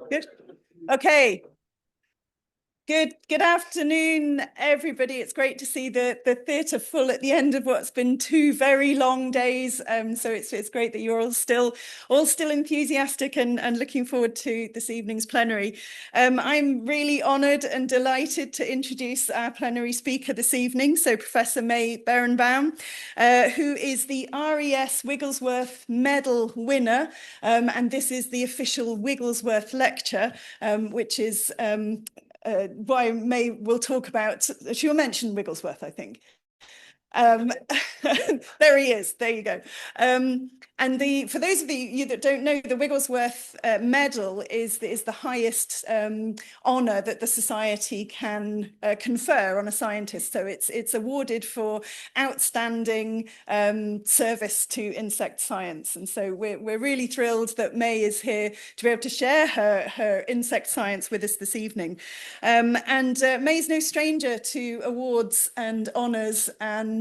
Good. Okay. Good afternoon, everybody. It's great to see the theatre full at the end of what's been two very long days. So it's great that you're all still enthusiastic and looking forward to this evening's plenary. I'm really honoured and delighted to introduce our plenary speaker this evening. So Professor May Berenbaum, who is the RES Wigglesworth Medal winner, and this is the official Wigglesworth Lecture, which is why May will talk about. She'll mention Wigglesworth, I think. There he is. There you go. And for those of you that don't know, the Wigglesworth Medal is the highest honour that the society can confer on a scientist. So it's awarded for outstanding service to insect science. And so we're really thrilled that May is here to be able to share her insect science with us this evening. And May's no stranger to awards and honours and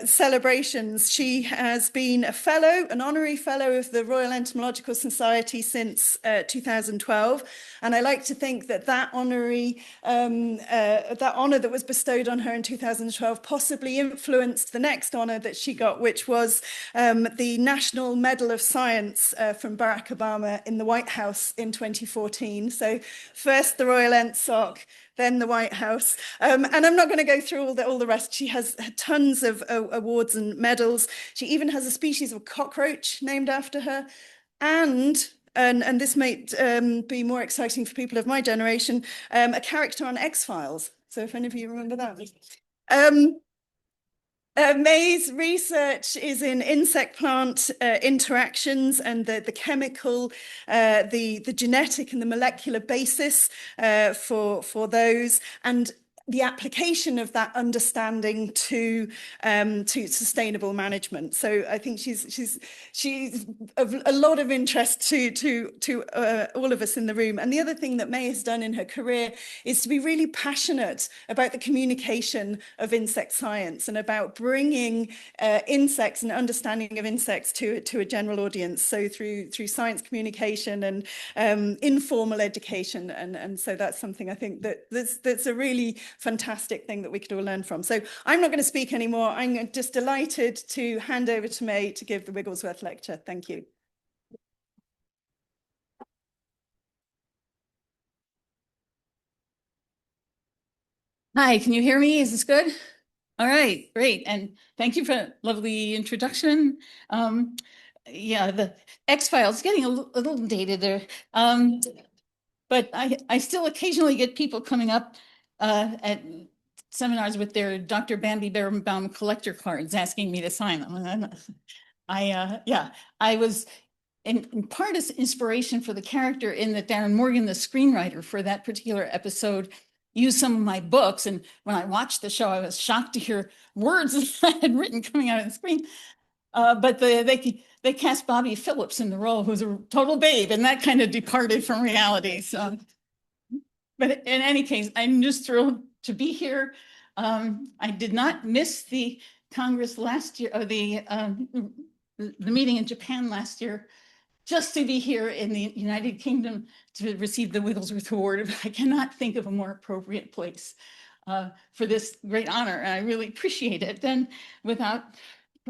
celebrations. She has been a fellow, an honorary fellow of the Royal Entomological Society since 2012, and I like to think that honorary that honour that was bestowed on her in 2012 possibly influenced the next honour that she got, which was the National Medal of Science from Barack Obama in the White House in 2014. So first the Royal EntSoc, then the White House. And I'm not going to go through all the rest. She has tons of awards and medals. She even has a species of cockroach named after her. And this might be more exciting for people of my generation, a character on X-Files. So if any of you remember that. May's research is in insect-plant interactions and the chemical, the genetic and the molecular basis for those, and the application of that understanding to sustainable management. So I think she's of a lot of interest to all of us in the room. And the other thing that May has done in her career is to be really passionate about the communication of insect science and about bringing insects and understanding of insects to a general audience. So through science communication and informal education, and so that's something I think that's a really fantastic thing that we could all learn from. So I'm not going to speak anymore. I'm just delighted to hand over to May to give the Wigglesworth Lecture. Thank you. Hi, can you hear me? Is this good? All right, great. And thank you for a lovely introduction. Yeah, the X-Files getting a little dated there. But I still occasionally get people coming up at seminars with their Dr. Bambi Berenbaum collector cards asking me to sign them. I was in part as inspiration for the character in that Darren Morgan, the screenwriter for that particular episode, used some of my books. And when I watched the show, I was shocked to hear words that I had written coming out of the screen. But they cast Bobby Phillips in the role, who's a total babe, and that kind of departed from reality. So, but in any case, I'm just thrilled to be here. I did not miss the Congress last year, or the meeting in Japan last year, just to be here in the United Kingdom to receive the Wigglesworth Award. I cannot think of a more appropriate place for this great honor, and I really appreciate it. Then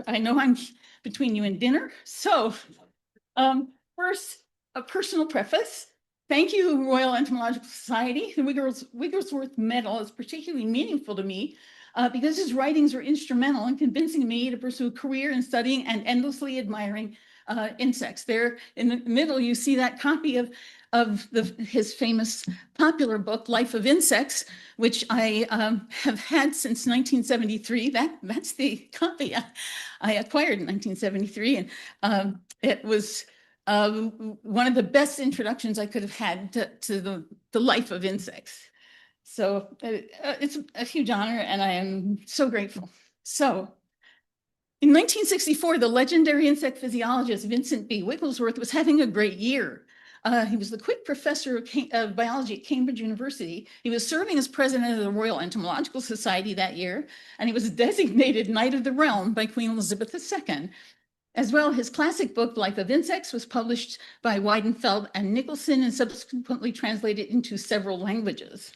I know I'm between you and dinner. So first, a personal preface. Thank you, Royal Entomological Society. The Wigglesworth Medal is particularly meaningful to me because his writings were instrumental in convincing me to pursue a career in studying and endlessly admiring insects. There in the middle, you see that copy of his famous popular book, Life of Insects, which I have had since 1973. That's the copy I acquired in 1973. And it was one of the best introductions I could have had to the life of insects. So it's a huge honor, and I am so grateful. So in 1964, the legendary insect physiologist Vincent B. Wigglesworth was having a great year. He was the Quick Professor of Biology at Cambridge University. He was serving as president of the Royal Entomological Society that year, and he was designated Knight of the Realm by Queen Elizabeth II. As well, his classic book, Life of Insects, was published by Weidenfeld and Nicholson and subsequently translated into several languages.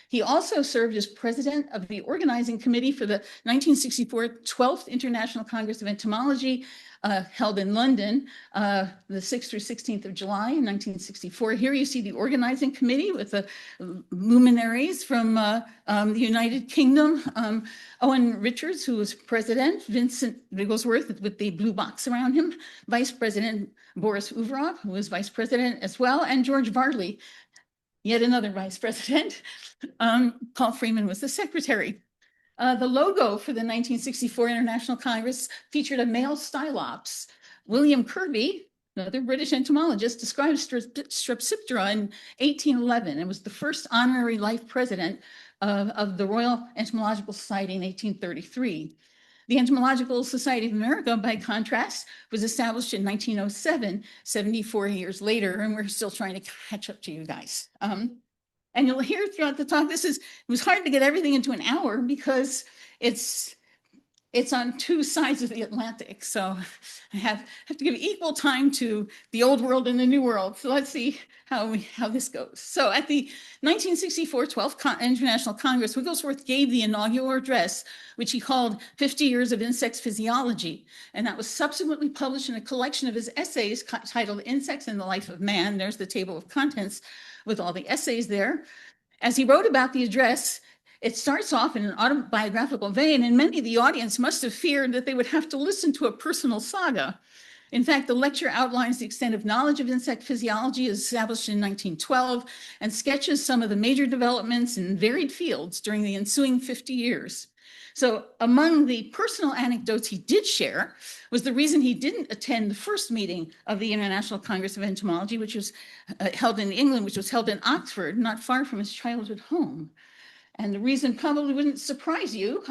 He also served as president of the organizing committee for the 1964 12th International Congress of Entomology, held in London, the 6th through 16th of July in 1964. Here you see the organizing committee with the luminaries from the United Kingdom. Owen Richards, who was president, Vincent Wigglesworth with the blue box around him, Vice President Boris Uvarov, who was vice president as well, and George Varley, yet another vice president. Paul Freeman was the secretary. The logo for the 1964 International Congress featured a male stylops. William Kirby, another British entomologist, described Strepsiptera in 1811 and was the first honorary life president of the Royal Entomological Society in 1833. The Entomological Society of America, by contrast, was established in 1907, 74 years later, and we're still trying to catch up to you guys. And you'll hear throughout the talk, it was hard to get everything into an hour because it's on two sides of the Atlantic. So I have to give equal time to the old world and the new world. So let's see how this goes. So at the 1964 12th International Congress, Wigglesworth gave the inaugural address, which he called 50 Years of Insect Physiology. And that was subsequently published in a collection of his essays titled Insects and the Life of Man. There's the table of contents with all the essays there. As he wrote about the address, it starts off in an autobiographical vein, and many of the audience must have feared that they would have to listen to a personal saga. In fact, the lecture outlines the extent of knowledge of insect physiology as established in 1912 and sketches some of the major developments in varied fields during the ensuing 50 years. So among the personal anecdotes he did share was the reason he didn't attend the first meeting of the International Congress of Entomology, which was held in England, which was held in Oxford, not far from his childhood home. And the reason probably wouldn't surprise you,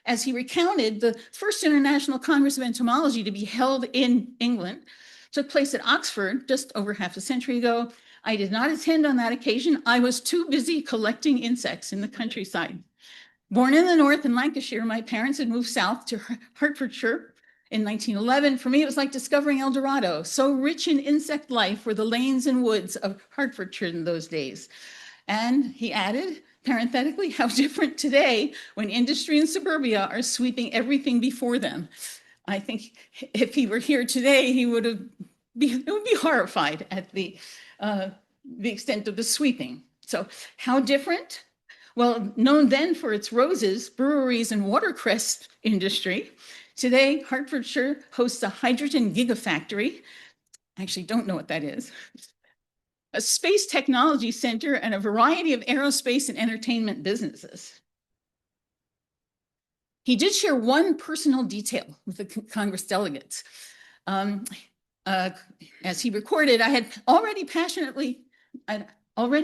as he recounted, the first International Congress of Entomology to be held in England took place at Oxford just over half a century ago. I did not attend on that occasion. I was too busy collecting insects in the countryside. Born in the north in Lancashire, my parents had moved south to Hertfordshire in 1911. For me, it was like discovering El Dorado. So rich in insect life were the lanes and woods of Hertfordshire in those days. And he added, parenthetically, how different today when industry and suburbia are sweeping everything before them. I think if he were here today, he would be horrified at the extent of the sweeping. So how different? Well, known then for its roses, breweries, and watercress industry, today Hertfordshire hosts a hydrogen gigafactory. I actually don't know what that is. A space technology center, and a variety of aerospace and entertainment businesses. He did share one personal detail with the Congress delegates. As he recorded, I had already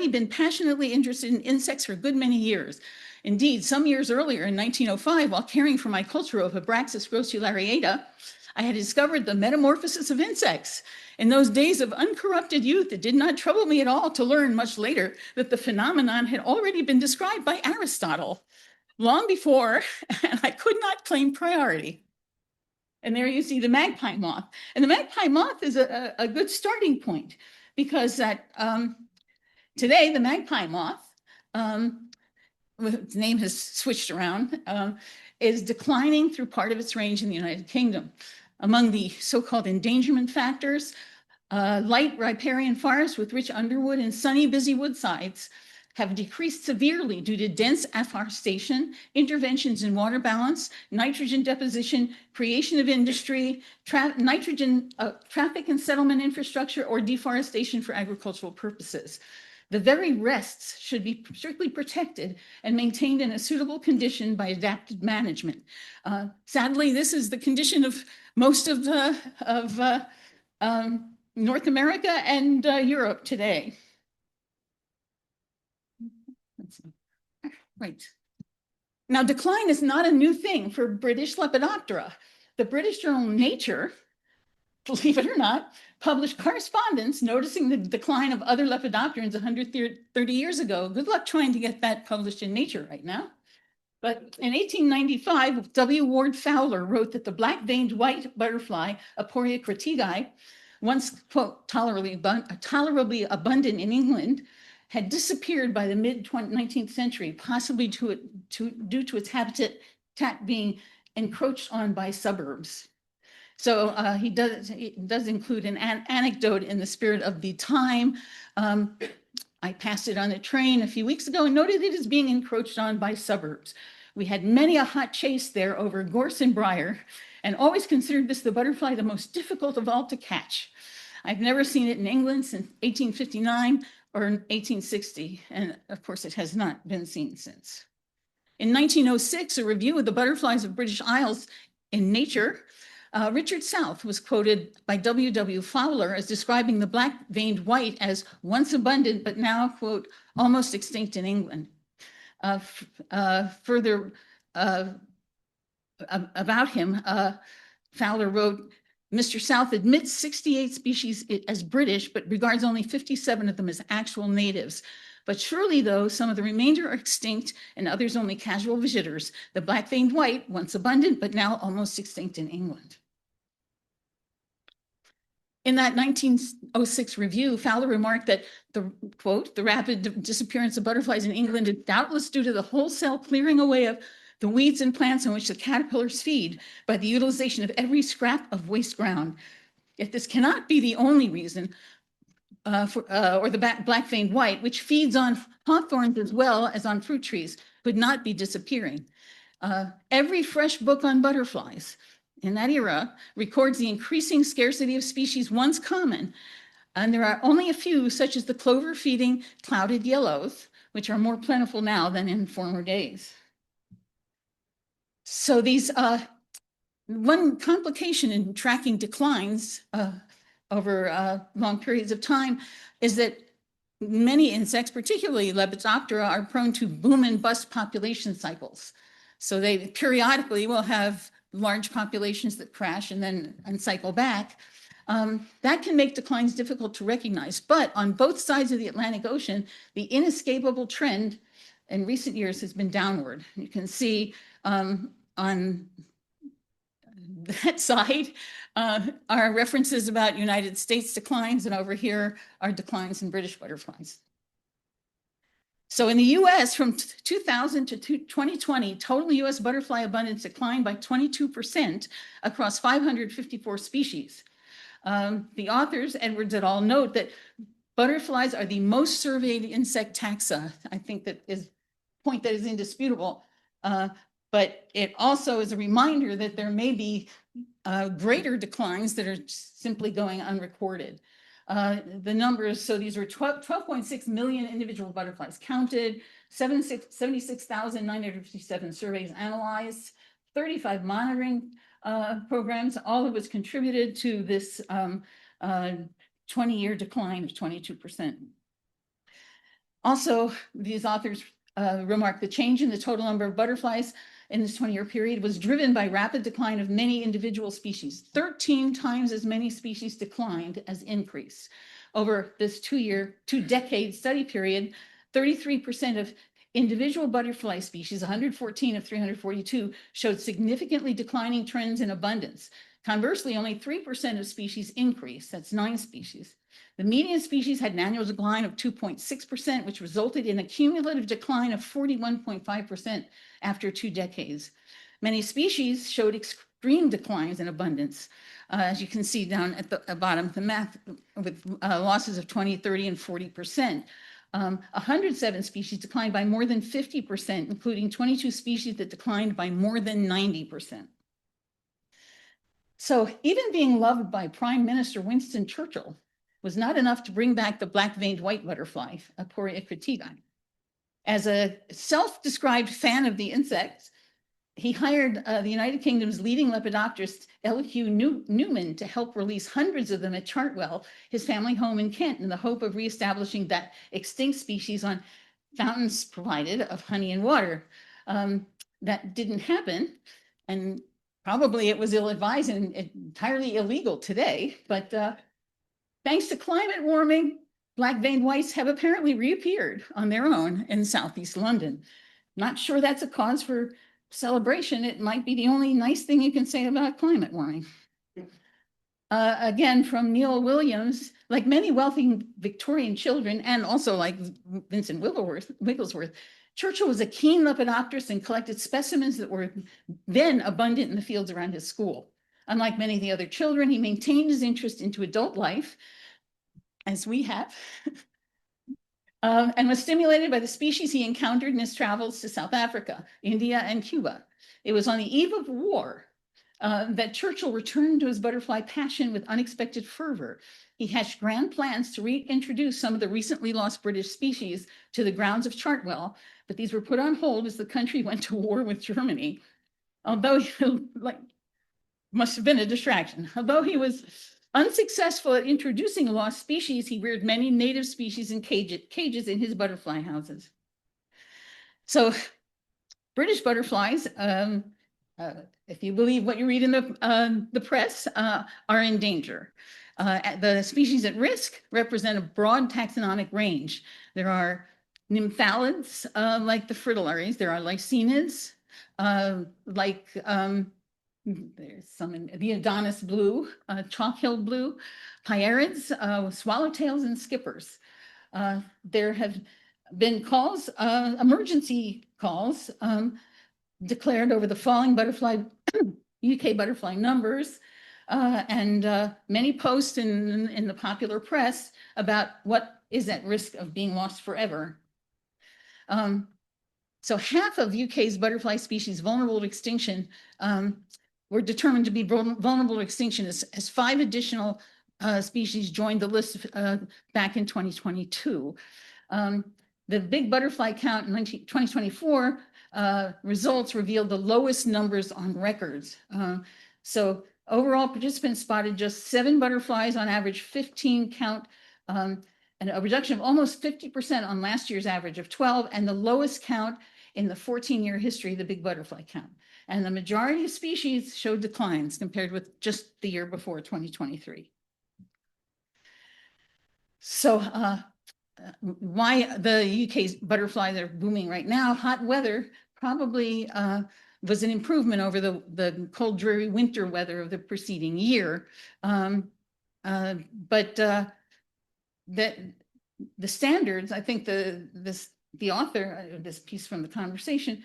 been passionately interested in insects for a good many years. Indeed, some years earlier in 1905, while caring for my culture of Abraxas grossulareata, I had discovered the metamorphosis of insects. In those days of uncorrupted youth, it did not trouble me at all to learn much later that the phenomenon had already been described by Aristotle long before, and I could not claim priority. And there you see the magpie moth. And the magpie moth is a good starting point because today the magpie moth, its name has switched around, is declining through part of its range in the United Kingdom. Among the so-called endangerment factors, light riparian forests with rich underwood and sunny, busy woodsides have decreased severely due to dense afforestation, interventions in water balance, nitrogen deposition, creation of industry, traffic and settlement infrastructure, or deforestation for agricultural purposes. The very rests should be strictly protected and maintained in a suitable condition by adaptive management. Sadly, this is the condition of most of North America and Europe today. Right. Now, decline is not a new thing for British Lepidoptera. The British journal Nature, believe it or not, published correspondence noticing the decline of other lepidopterans 130 years ago. Good luck trying to get that published in Nature right now. But in 1895, W. Ward Fowler wrote that the black-veined white butterfly, Aporia cratigae, once, quote, tolerably abundant in England, had disappeared by the mid-19th century, possibly due to its habitat being encroached on by suburbs. So he does include an anecdote in the spirit of the time. I passed it on a train a few weeks ago and noted it is being encroached on by suburbs. We had many a hot chase there over gorse and briar, and always considered this the butterfly the most difficult of all to catch. I've never seen it in England since 1859 or 1860, and of course it has not been seen since. In 1906, a review of the butterflies of British Isles in Nature, Richard South was quoted by W. Fowler as describing the black-veined white as once abundant, but now, quote, almost extinct in England. Further about him, Fowler wrote, Mr. South admits 68 species as British, but regards only 57 of them as actual natives. But surely, though, some of the remainder are extinct and others only casual visitors. The black-veined white, once abundant, but now almost extinct in England. In that 1906 review, Fowler remarked that the, quote, the rapid disappearance of butterflies in England is doubtless due to the wholesale clearing away of the weeds and plants on which the caterpillars feed by the utilization of every scrap of waste ground. Yet this cannot be the only reason or the black-veined white, which feeds on hawthorns as well as on fruit trees, could not be disappearing. Every fresh book on butterflies in that era records the increasing scarcity of species once common, and there are only a few, such as the clover-feeding clouded yellows, which are more plentiful now than in former days. So these, one complication in tracking declines over long periods of time is that many insects, particularly Lepidoptera, are prone to boom and bust population cycles. So they periodically will have large populations that crash and then cycle back. That can make declines difficult to recognize. But on both sides of the Atlantic Ocean, the inescapable trend in recent years has been downward. You can see on that side are references about United States declines, and over here are declines in British butterflies. So in the US, from 2000 to 2020, total US butterfly abundance declined by 22% across 554 species. The authors, Edwards et al., note that butterflies are the most surveyed insect taxa. I think that is a point that is indisputable. But it also is a reminder that there may be greater declines that are simply going unrecorded. The numbers, so these were 12.6 million individual butterflies counted, 76,957 surveys analyzed, 35 monitoring programs, all of which contributed to this 20-year decline of 22%. Also, these authors remark the change in the total number of butterflies in this 20-year period was driven by rapid decline of many individual species. 13 times as many species declined as increased. Over this two-decade study period, 33% of individual butterfly species, 114 of 342, showed significantly declining trends in abundance. Conversely, only 3% of species increased. That's 9 species. The median species had an annual decline of 2.6%, which resulted in a cumulative decline of 41.5% after 2 decades. Many species showed extreme declines in abundance, as you can see down at the bottom of the map, with losses of 20, 30, and 40%. 107 species declined by more than 50%, including 22 species that declined by more than 90%. So even being loved by Prime Minister Winston Churchill was not enough to bring back the black-veined white butterfly, Aporia cratigae. As a self-described fan of the insects, he hired the United Kingdom's leading lepidopterist, L.Q. Newman, to help release hundreds of them at Chartwell, his family home in Kent, in the hope of reestablishing that extinct species on fountains provided of honey and water. That didn't happen, and probably it was ill-advised and entirely illegal today, but thanks to climate warming, black-veined whites have apparently reappeared on their own in southeast London. Not sure that's a cause for celebration. It might be the only nice thing you can say about climate warming. Again, from Neil Williams, like many wealthy Victorian children, and also like Vincent Wigglesworth, Churchill was a keen lepidopterist and collected specimens that were then abundant in the fields around his school. Unlike many of the other children, he maintained his interest into adult life, as we have, and was stimulated by the species he encountered in his travels to South Africa, India, and Cuba. It was on the eve of war that Churchill returned to his butterfly passion with unexpected fervor. He hatched grand plans to reintroduce some of the recently lost British species to the grounds of Chartwell, but these were put on hold as the country went to war with Germany. Although must have been a distraction. Although he was unsuccessful at introducing lost species, he reared many native species in cages in his butterfly houses. So British butterflies, if you believe what you read in the press, are in danger. The species at risk represent a broad taxonomic range. There are nymphalids, like the fritillaries. There are lycaenids, like there's some in the Adonis blue, chalk-hill blue, pierids, swallowtails, and skippers. There have been calls, emergency calls, declared over the falling butterfly, UK butterfly numbers, and many posts in the popular press about what is at risk of being lost forever. So half of UK's butterfly species vulnerable to extinction were determined to be vulnerable to extinction as 5 additional species joined the list back in 2022. The big butterfly count in 2024 results revealed the lowest numbers on records. So overall, participants spotted just 7 butterflies on average, 15 count, and a reduction of almost 50% on last year's average of 12, and the lowest count in the 14-year history of the big butterfly count. And the majority of species showed declines compared with just the year before, 2023. So why the UK's butterflies are booming right now? Hot weather probably was an improvement over the cold, dreary winter weather of the preceding year. But the standards, I think the author of this piece from the conversation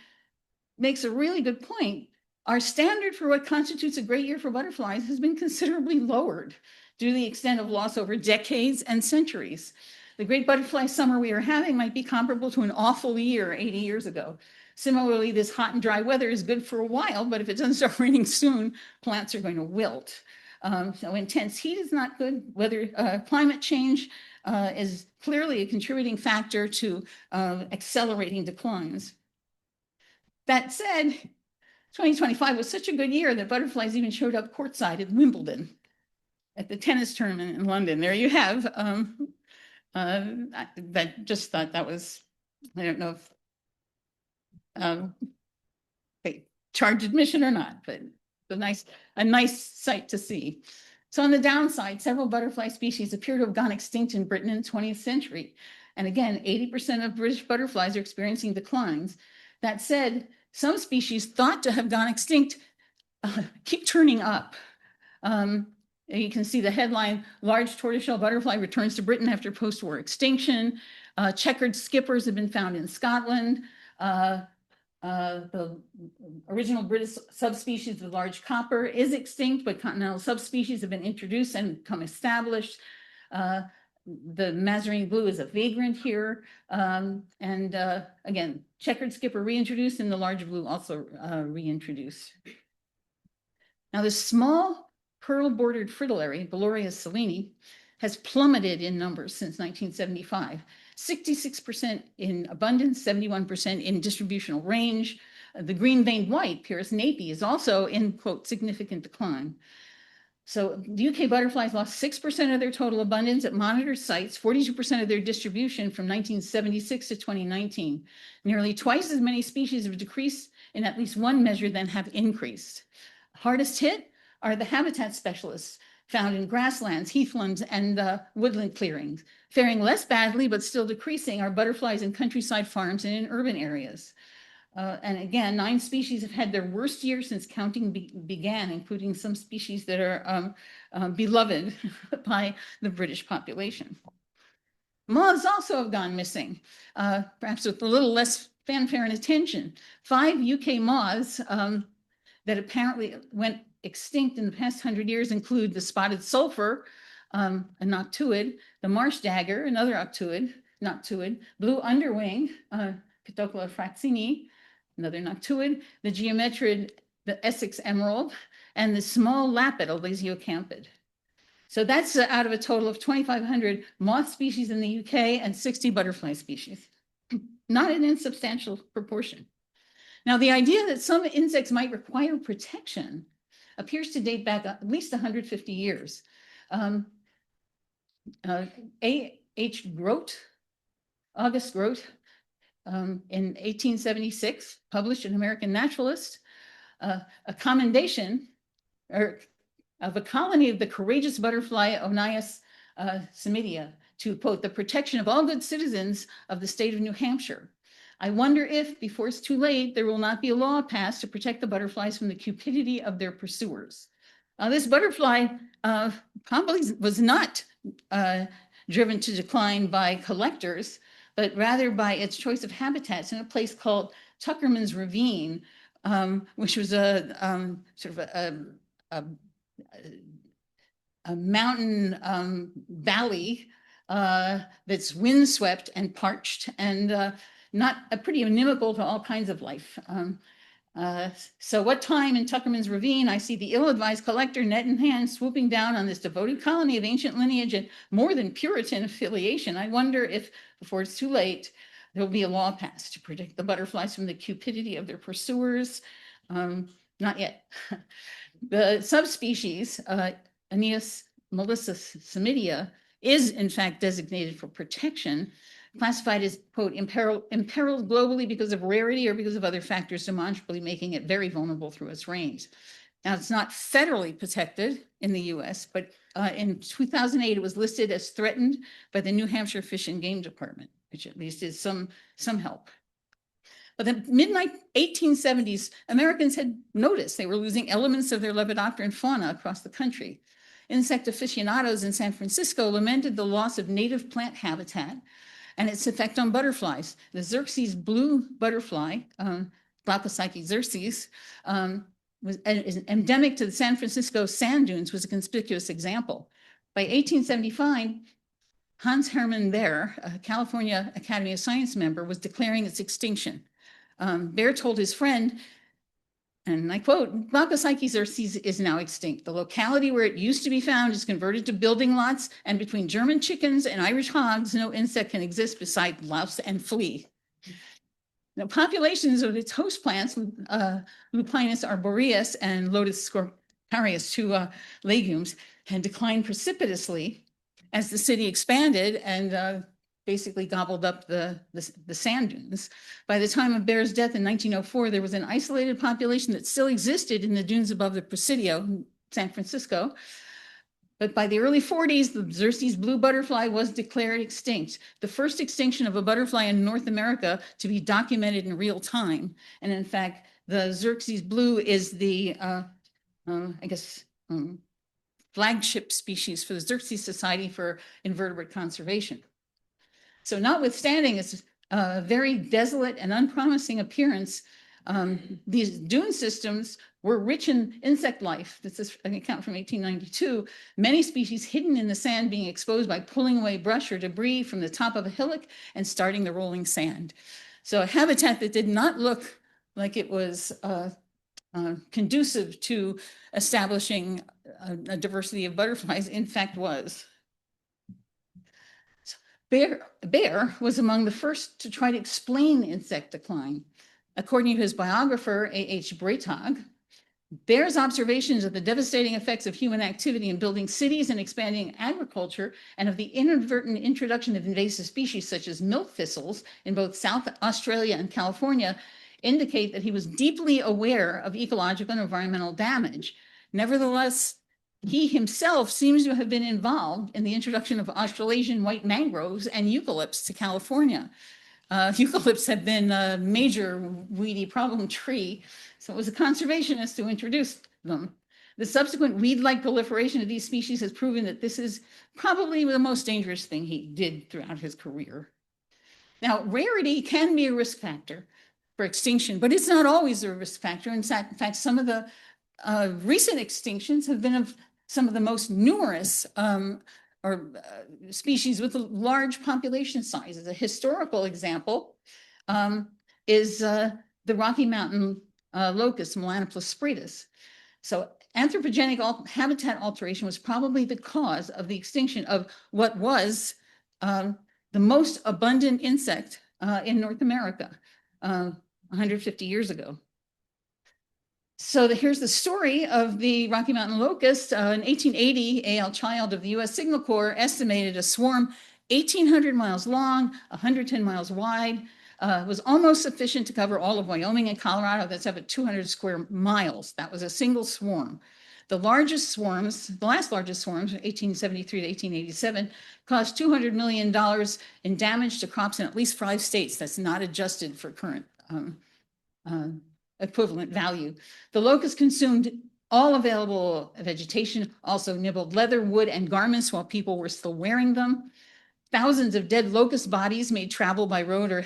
makes a really good point. Our standard for what constitutes a great year for butterflies has been considerably lowered due to the extent of loss over decades and centuries. The great butterfly summer we are having might be comparable to an awful year 80 years ago. Similarly, this hot and dry weather is good for a while, but if it doesn't start raining soon, plants are going to wilt. So intense heat is not good. Climate change is clearly a contributing factor to accelerating declines. That said, 2025 was such a good year that butterflies even showed up courtside at Wimbledon at the tennis tournament in London. There you have. That just thought that was, I don't know if they charge admission or not, but a nice sight to see. So on the downside, several butterfly species appear to have gone extinct in Britain in the 20th century. And again, 80% of British butterflies are experiencing declines. That said, some species thought to have gone extinct keep turning up. You can see the headline, large tortoiseshell butterfly returns to Britain after post-war extinction. Checkered skippers have been found in Scotland. The original British subspecies of large copper is extinct, but continental subspecies have been introduced and become established. The Mazarine blue is a vagrant here. Again, checkered skipper reintroduced and the large blue also reintroduced. Now, this small pearl-bordered fritillary, Beloria selene, has plummeted in numbers since 1975. 66% in abundance, 71% in distributional range. The green-veined white, Pyrrhus napi, is also in, quote, significant decline. So the UK butterflies lost 6% of their total abundance at monitored sites, 42% of their distribution from 1976 to 2019. Nearly twice as many species have decreased in at least one measure than have increased. Hardest hit are the habitat specialists found in grasslands, heathlands, and woodland clearings. Faring less badly, but still decreasing, are butterflies in countryside farms and in urban areas. And again, 9 species have had their worst year since counting began, including some species that are beloved by the British population. Moths also have gone missing, perhaps with a little less fanfare and attention. 5 UK moths that apparently went extinct in the past 100 years include the spotted sulfur, a noctuid, the marsh dagger, another noctuid, blue underwing, Catocula fraxini, another noctuid, the geometrid, the Essex emerald, and the small lapid, Elysiocampid. So that's out of a total of 2,500 moth species in the UK and 60 butterfly species. Not an insubstantial proportion. Now, the idea that some insects might require protection appears to date back at least 150 years. A.H. Grote, August Grote, in 1876, published in American Naturalist, a commendation of a colony of the courageous butterfly Onias simidia to, quote, the protection of all good citizens of the state of New Hampshire. I wonder if, before it's too late, there will not be a law passed to protect the butterflies from the cupidity of their pursuers. This butterfly probably was not driven to decline by collectors, but rather by its choice of habitats in a place called Tuckerman's Ravine, which was a sort of a mountain valley that's windswept and parched and not pretty inimical to all kinds of life. So what time in Tuckerman's Ravine, I see the ill-advised collector, net in hand, swooping down on this devoted colony of ancient lineage and more than Puritan affiliation. I wonder if, before it's too late, there will be a law passed to protect the butterflies from the cupidity of their pursuers. Not yet. The subspecies, Aeneas melissus simidia, is in fact designated for protection, classified as, quote, imperiled globally because of rarity or because of other factors demonstrably making it very vulnerable through its range. Now, it's not federally protected in the US, but in 2008, it was listed as threatened by the New Hampshire Fish and Game Department, which at least is some help. But the mid-1870s, Americans had noticed they were losing elements of their lepidopteran fauna across the country. Insect aficionados in San Francisco lamented the loss of native plant habitat and its effect on butterflies. The Xerxes blue butterfly, Glaucopsyche xerxes, is endemic to the San Francisco sand dunes, was a conspicuous example. By 1875, Hans Hermann Baer, a California Academy of Science member, was declaring its extinction. Baer told his friend, and I quote, Glaucopsyche xerxes is now extinct. The locality where it used to be found is converted to building lots, and between German chickens and Irish hogs, no insect can exist beside louse and flea. Now, populations of its host plants, Lupinus arboreus and Lotus scorpiarius, 2 legumes, had declined precipitously as the city expanded and basically gobbled up the sand dunes. By the time of Baer's death in 1904, there was an isolated population that still existed in the dunes above the Presidio in San Francisco. But by the early 40s, the Xerxes blue butterfly was declared extinct, the first extinction of a butterfly in North America to be documented in real time. And in fact, the Xerxes blue is the, flagship species for the Xerxes Society for Invertebrate Conservation. So notwithstanding its very desolate and unpromising appearance, these dune systems were rich in insect life. This is an account from 1892. Many species hidden in the sand being exposed by pulling away brush or debris from the top of a hillock and starting the rolling sand. So a habitat that did not look like it was conducive to establishing a diversity of butterflies, in fact was. Baer was among the first to try to explain insect decline. According to his biographer, A.H. Braytag, Baer's observations of the devastating effects of human activity in building cities and expanding agriculture, and of the inadvertent introduction of invasive species such as milk thistles in both South Australia and California, indicate that he was deeply aware of ecological and environmental damage. Nevertheless, he himself seems to have been involved in the introduction of Australasian white mangroves and eucalypts to California. Eucalypts have been a major weedy problem tree, so it was a conservationist who introduced them. The subsequent weed-like proliferation of these species has proven that this is probably the most dangerous thing he did throughout his career. Now, rarity can be a risk factor for extinction, but it's not always a risk factor. In fact, some of the recent extinctions have been of some of the most numerous species with large population sizes. A historical example is the Rocky Mountain locust, Melanoplaspritis. So anthropogenic habitat alteration was probably the cause of the extinction of what was the most abundant insect in North America 150 years ago. So here's the story of the Rocky Mountain locust. In 1880, A.L. Child of the U.S. Signal Corps estimated a swarm 1,800 miles long, 110 miles wide, was almost sufficient to cover all of Wyoming and Colorado. That's up at 200 square miles. That was a single swarm. The largest swarms, the last largest swarms, 1873 to 1887, caused $200 million in damage to crops in at least 5 states. That's not adjusted for current equivalent value. The locust consumed all available vegetation, also nibbled leather, wood, and garments while people were still wearing them. Thousands of dead locust bodies made travel by road or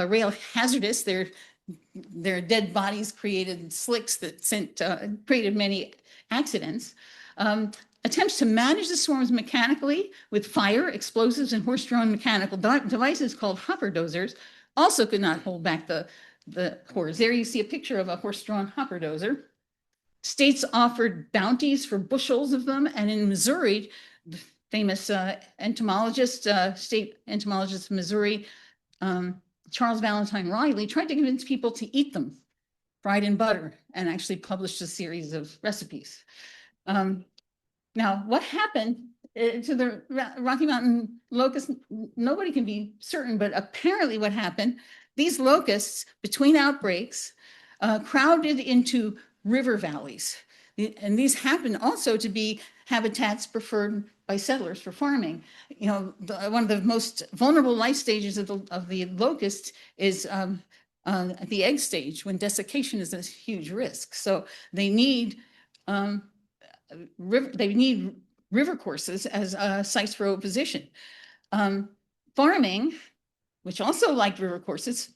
rail hazardous. Their dead bodies created slicks that created many accidents. Attempts to manage the swarms mechanically with fire, explosives, and horse-drawn mechanical devices called hopper dozers also could not hold back the horrors. There you see a picture of a horse-drawn hopper dozer. States offered bounties for bushels of them, and in Missouri, the famous entomologist, state entomologist of Missouri, Charles Valentine Riley, tried to convince people to eat them fried in butter, and actually published a series of recipes. Now, what happened to the Rocky Mountain locust? Nobody can be certain, but apparently what happened, these locusts, between outbreaks, crowded into river valleys. And these happen also to be habitats preferred by settlers for farming. You know, one of the most vulnerable life stages of the locust is at the egg stage, when desiccation is a huge risk. So they need river courses as sites for oviposition. Farming, which also liked river courses,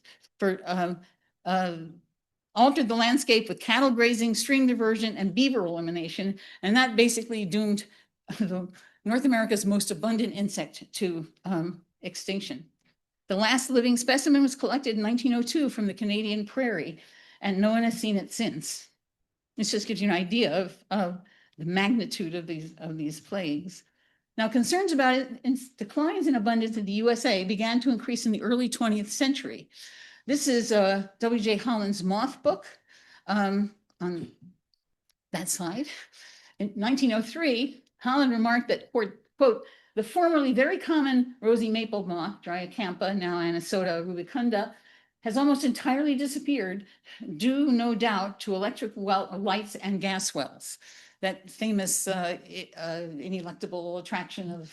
altered the landscape with cattle grazing, stream diversion, and beaver elimination, and that basically doomed North America's most abundant insect to extinction. The last living specimen was collected in 1902 from the Canadian prairie, and no one has seen it since. This just gives you an idea of the magnitude of these plagues. Now, concerns about declines in abundance in the USA began to increase in the early 20th century. This is W.J. Holland's moth book on that slide. In 1903, Holland remarked that, quote, the formerly very common rosy maple moth, Dryacampa, now Anisota rubicunda, has almost entirely disappeared, due no doubt to electric lights and gas wells. That famous ineluctable attraction of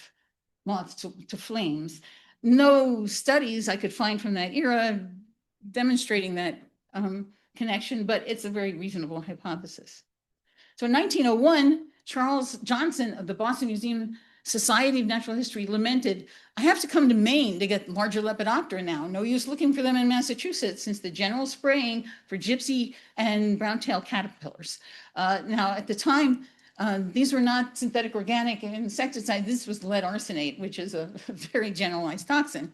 moths to flames. No studies I could find from that era demonstrating that connection, but it's a very reasonable hypothesis. So in 1901, Charles Johnson of the Boston Museum Society of Natural History lamented, I have to come to Maine to get larger Lepidoptera now. No use looking for them in Massachusetts since the general spraying for gypsy and brown-tailed caterpillars. Now, at the time, these were not synthetic organic insecticides. This was lead arsenate, which is a very generalized toxin.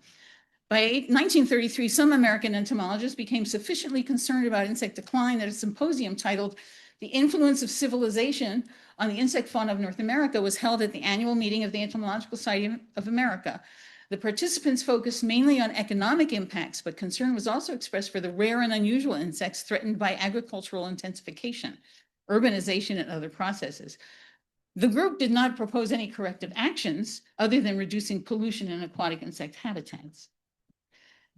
By 1933, some American entomologists became sufficiently concerned about insect decline that a symposium titled The Influence of Civilization on the Insect Fauna of North America was held at the annual meeting of the Entomological Society of America. The participants focused mainly on economic impacts, but concern was also expressed for the rare and unusual insects threatened by agricultural intensification, urbanization, and other processes. The group did not propose any corrective actions other than reducing pollution in aquatic insect habitats.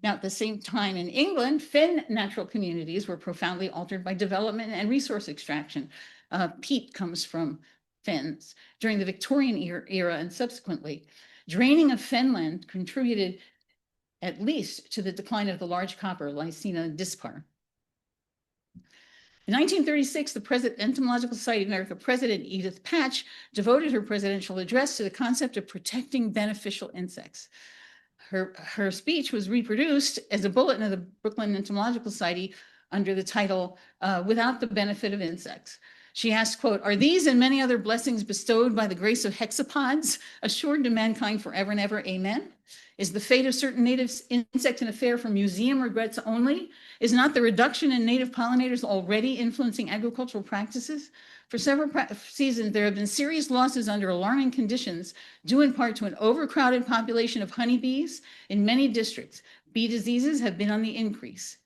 Now, at the same time in England, fen natural communities were profoundly altered by development and resource extraction. Peat comes from fens. During the Victorian era and subsequently, draining of fenland contributed at least to the decline of the large copper Lycaena dispar. In 1936, the Entomological Society of America President Edith Patch devoted her presidential address to the concept of protecting beneficial insects. Her speech was reproduced as a bulletin of the Brooklyn Entomological Society under the title, Without the Benefit of Insects. She asked, quote, "Are these and many other blessings bestowed by the grace of hexapods assured to mankind forever and ever? Amen? Is the fate of certain native insects an affair for museum regrets only? Is not the reduction in native pollinators already influencing agricultural practices? For several seasons, there have been serious losses under alarming conditions, due in part to an overcrowded population of honeybees in many districts. Bee diseases have been on the increase."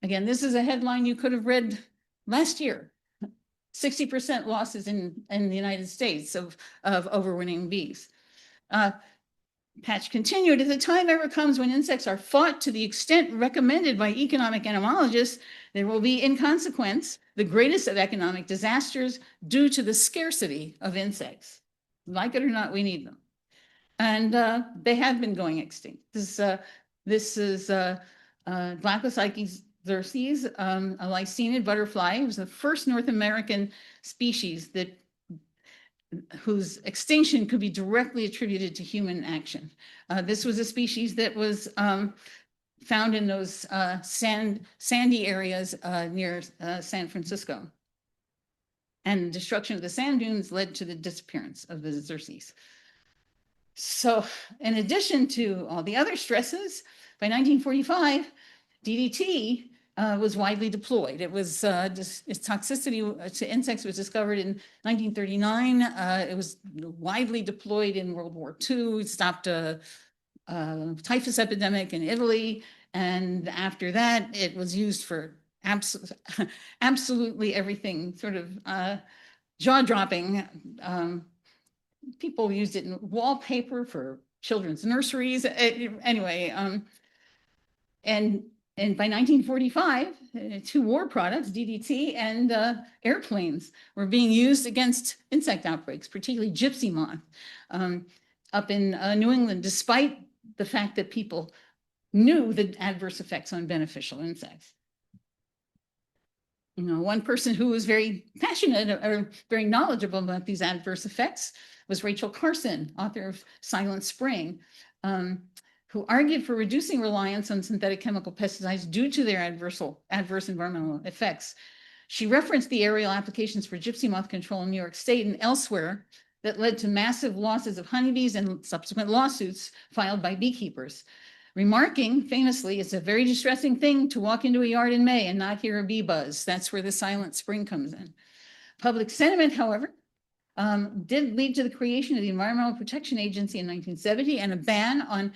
Again, this is a headline you could have read last year. 60% losses in the United States of overwintering bees. Patch continued, "If the time ever comes when insects are fought to the extent recommended by economic entomologists, there will be, in consequence, the greatest of economic disasters due to the scarcity of insects. Like it or not, we need them." And they have been going extinct. This is Glaucopsyches xerces, a lycaenid butterfly. It was the first North American species whose extinction could be directly attributed to human action. This was a species that was found in those sandy areas near San Francisco. And the destruction of the sand dunes led to the disappearance of the xerces. So in addition to all the other stresses, by 1945, DDT was widely deployed. It was its toxicity to insects was discovered in 1939. It was widely deployed in World War II. It stopped a typhus epidemic in Italy. And after that, it was used for absolutely everything, sort of jaw-dropping. People used it in wallpaper for children's nurseries. Anyway, and by 1945, two war products, DDT and airplanes, were being used against insect outbreaks, particularly gypsy moth, up in New England, despite the fact that people knew the adverse effects on beneficial insects. You know, one person who was very passionate or very knowledgeable about these adverse effects was Rachel Carson, author of Silent Spring, who argued for reducing reliance on synthetic chemical pesticides due to their adverse environmental effects. She referenced the aerial applications for gypsy moth control in New York State and elsewhere that led to massive losses of honeybees and subsequent lawsuits filed by beekeepers, remarking famously, "It's a very distressing thing to walk into a yard in May and not hear a bee buzz." That's where the Silent Spring comes in. Public sentiment, however, did lead to the creation of the Environmental Protection Agency in 1970 and a ban on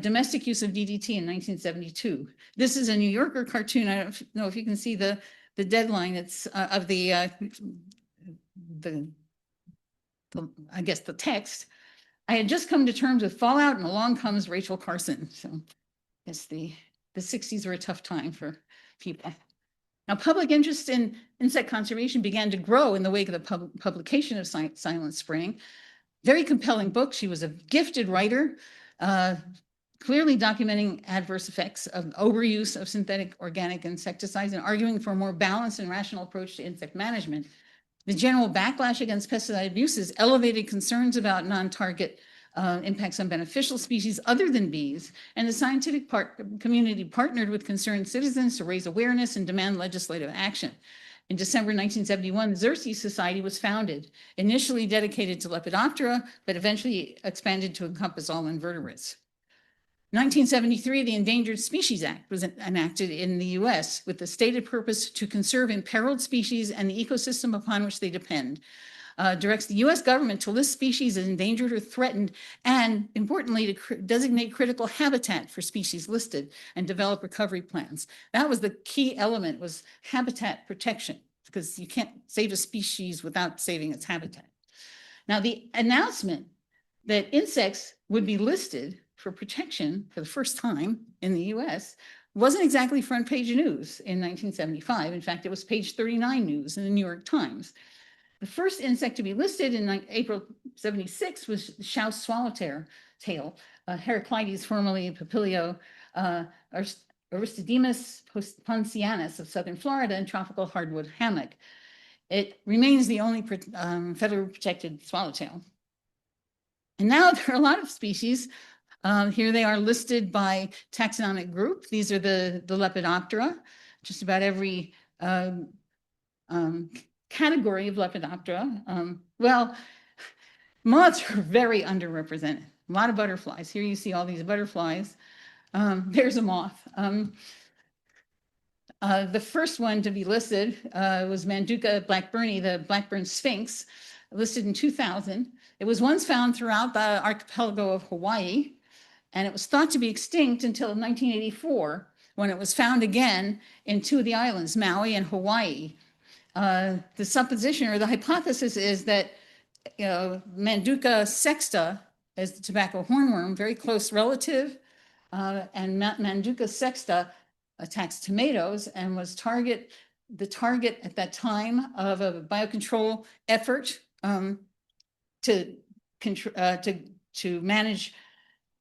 domestic use of DDT in 1972. This is a New Yorker cartoon. I don't know if you can see the deadline. It's of I guess the text. "I had just come to terms with fallout and along comes Rachel Carson." So I guess the 60s were a tough time for people. Now, public interest in insect conservation began to grow in the wake of the publication of Silent Spring. Very compelling book. She was a gifted writer, clearly documenting adverse effects of overuse of synthetic organic insecticides and arguing for a more balanced and rational approach to insect management. The general backlash against pesticide abuses elevated concerns about non-target impacts on beneficial species other than bees, and the scientific community partnered with concerned citizens to raise awareness and demand legislative action. In December 1971, the Xerces Society was founded, initially dedicated to Lepidoptera, but eventually expanded to encompass all invertebrates. In 1973, the Endangered Species Act was enacted in the US with the stated purpose to conserve imperiled species and the ecosystem upon which they depend. Directs the US government to list species as endangered or threatened, and importantly, to designate critical habitat for species listed and develop recovery plans. That was the key element, was habitat protection, because you can't save a species without saving its habitat. Now, the announcement that insects would be listed for protection for the first time in the US wasn't exactly front page news in 1975. In fact, it was page 39 news in the New York Times. The first insect to be listed in April 76 was Stout swallowtail, Heraclides, formerly Papilio Aristodemus pontianus of southern Florida, and tropical hardwood hammock. It remains the only federally protected swallowtail. And now there are a lot of species. Here they are listed by taxonomic group. These are the Lepidoptera. Just about every category of Lepidoptera. Well, moths are very underrepresented. A lot of butterflies. Here you see all these butterflies. There's a moth. The first one to be listed was Manduca blackburni, the blackburn sphinx, listed in 2000. It was once found throughout the archipelago of Hawaii, and it was thought to be extinct until 1984, when it was found again in two of the islands, Maui and Hawaii. The supposition or the hypothesis is that Manduca sexta is the tobacco hornworm, very close relative, and Manduca sexta attacks tomatoes and was the target at that time of a biocontrol effort to manage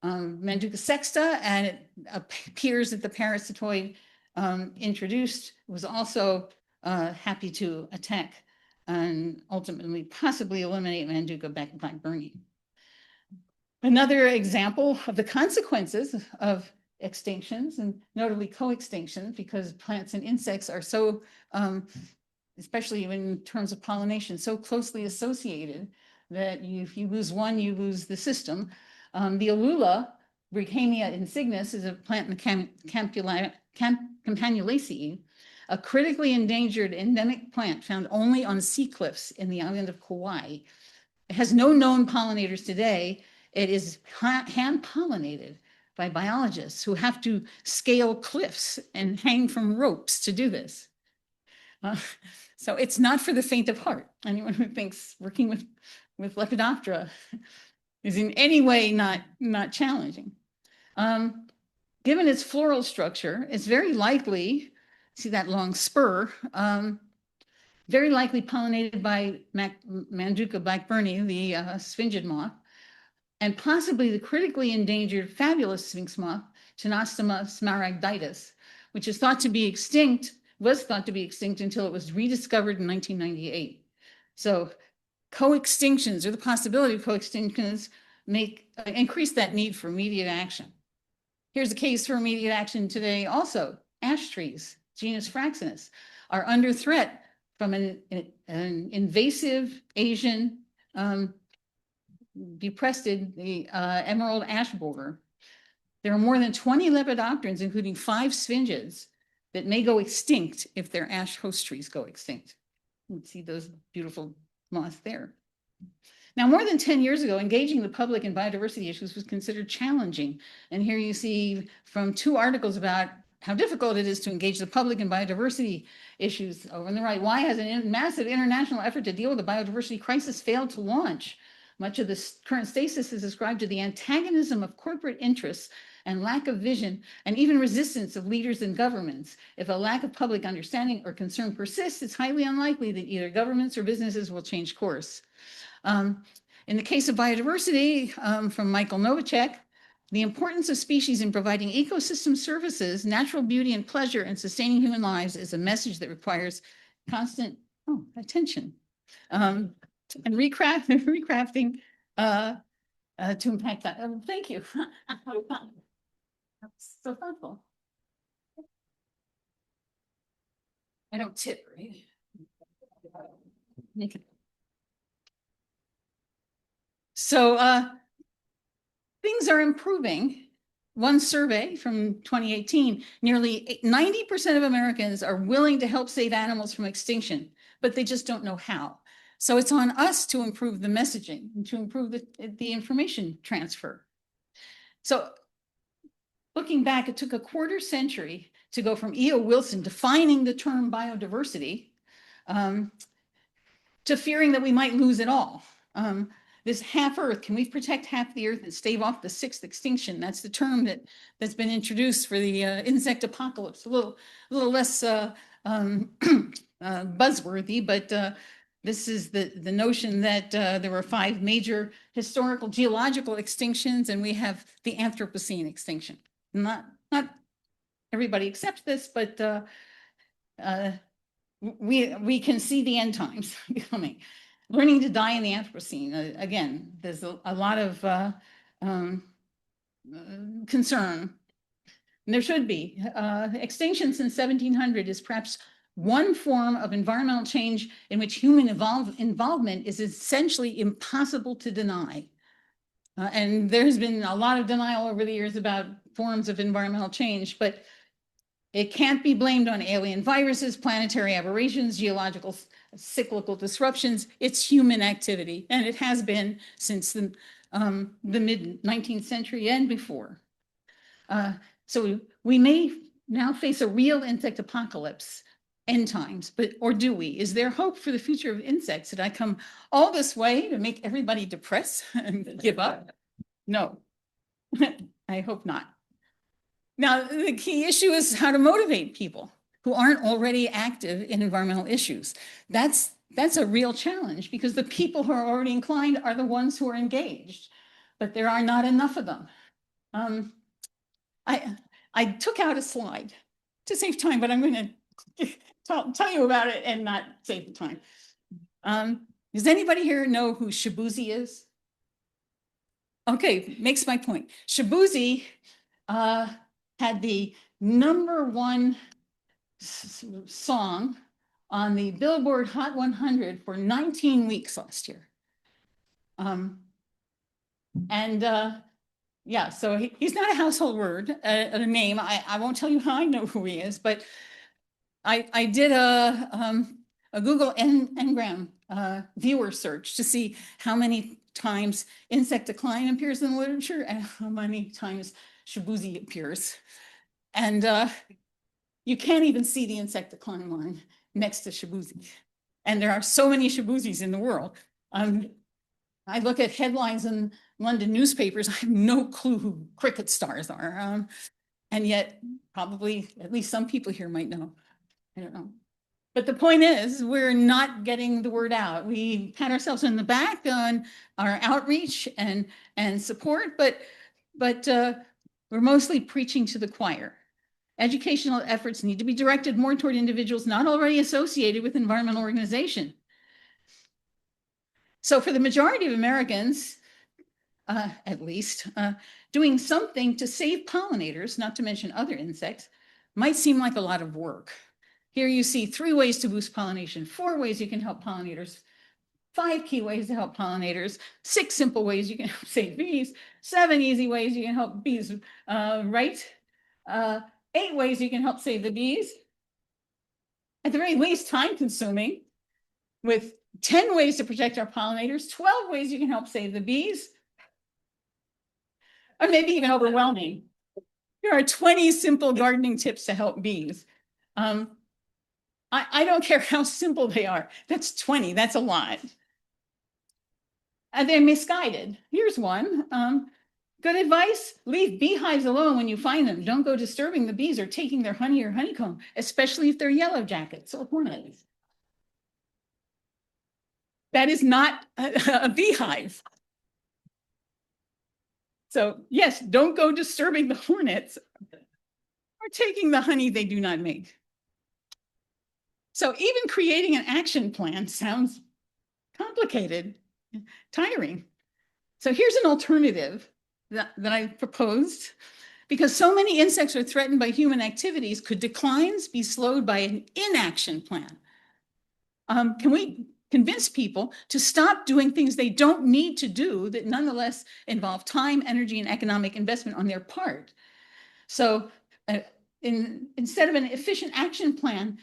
Manduca sexta, and it appears that the parasitoid introduced was also happy to attack and ultimately possibly eliminate Manduca blackburni. Another example of the consequences of extinctions, and notably co-extinction, because plants and insects are so, especially in terms of pollination, so closely associated that if you lose one, you lose the system. The Alula, Brichamia insignis, is a plant in the Campanulaceae, a critically endangered endemic plant found only on sea cliffs in the island of Kauai. It has no known pollinators today. It is hand-pollinated by biologists who have to scale cliffs and hang from ropes to do this. So it's not for the faint of heart. Anyone who thinks working with Lepidoptera is in any way not challenging. Given its floral structure, it's very likely, see that long spur, very likely pollinated by Manduca blackburni, the sphingid moth, and possibly the critically endangered fabulous sphinx moth, Tenostoma smaragditis, which was thought to be extinct until it was rediscovered in 1998. So co-extinctions, or the possibility of co-extinctions, increase that need for immediate action. Here's a case for immediate action today also. Ash trees, genus Fraxinus, are under threat from an invasive Asian depressed the emerald ash borer. There are more than 20 lepidopterans, including 5 sphingids, that may go extinct if their ash host trees go extinct. You can see those beautiful moths there. Now, more than 10 years ago, engaging the public in biodiversity issues was considered challenging. And here you see from 2 articles about how difficult it is to engage the public in biodiversity issues. Over on the right, why has a massive international effort to deal with the biodiversity crisis failed to launch? Much of this current stasis is ascribed to the antagonism of corporate interests and lack of vision, and even resistance of leaders and governments. If a lack of public understanding or concern persists, it's highly unlikely that either governments or businesses will change course. In the case of biodiversity, from Michael Novacek, the importance of species in providing ecosystem services, natural beauty and pleasure, and sustaining human lives is a message that requires constant attention and recrafting to impact that. Thank you. That's so thoughtful. I don't tip, right? Okay. So things are improving. One survey from 2018, nearly 90% of Americans are willing to help save animals from extinction, but they just don't know how. So it's on us to improve the messaging and to improve the information transfer. So looking back, it took a quarter century to go from E.O. Wilson defining the term biodiversity to fearing that we might lose it all. This half Earth, can we protect half the Earth and stave off the 6th extinction? That's the term that's been introduced for the insect apocalypse. A little less buzzworthy, but This is the notion that there were 5 major historical geological extinctions, and we have the Anthropocene extinction. Not everybody accepts this, but we can see the end times coming. Learning to die in the Anthropocene. Again, there's a lot of concern. And there should be. Extinction since 1700 is perhaps one form of environmental change in which human involvement is essentially impossible to deny. And there's been a lot of denial over the years about forms of environmental change, but it can't be blamed on alien viruses, planetary aberrations, geological cyclical disruptions. It's human activity, and it has been since the mid-19th century and before. So we may now face a real insect apocalypse, end times, or do we? Is there hope for the future of insects? Did I come all this way to make everybody depressed and give up? No, I hope not. Now, the key issue is how to motivate people who aren't already active in environmental issues. That's a real challenge, because the people who are already inclined are the ones who are engaged, but there are not enough of them. I took out a slide to save time, but I'm going to tell you about it and not save the time. Does anybody here know who Shabuzi is? Okay, makes my point. Shabuzi had the #1 song on the Billboard Hot 100 for 19 weeks last year. Yeah, so he's not a household word, a name. I won't tell you how I know who he is, but I did a Google Ngram viewer search to see how many times insect decline appears in the literature and how many times Shabuzi appears. And you can't even see the insect decline line next to Shabuzi. And there are so many Shabuzis in the world. I look at headlines in London newspapers, I have no clue who cricket stars are. And yet probably at least some people here might know. I don't know. But the point is, we're not getting the word out. We pat ourselves on the back on our outreach and support, but we're mostly preaching to the choir. Educational efforts need to be directed more toward individuals not already associated with environmental organization. So for the majority of Americans, at least, doing something to save pollinators, not to mention other insects, might seem like a lot of work. Here you see 3 ways to boost pollination, 4 ways you can help pollinators, 5 key ways to help pollinators, 6 simple ways you can help save bees, 7 easy ways you can help bees, 8 ways you can help save the bees. At the very least, time consuming, with 10 ways to protect our pollinators, 12 ways you can help save the bees, or maybe even overwhelming. There are 20 simple gardening tips to help bees. I don't care how simple they are. That's 20, that's a lot. And they're misguided. Here's one. Good advice, leave beehives alone when you find them. Don't go disturbing the bees or taking their honey or honeycomb, especially if they're yellow jackets or hornets. That is not a beehive. So yes, don't go disturbing the hornets or taking the honey they do not make. So even creating an action plan sounds complicated, tiring. So here's an alternative that I proposed. Because so many insects are threatened by human activities, could declines be slowed by an inaction plan? Can we convince people to stop doing things they don't need to do that nonetheless involve time, energy, and economic investment on their part? So instead of an efficient action plan,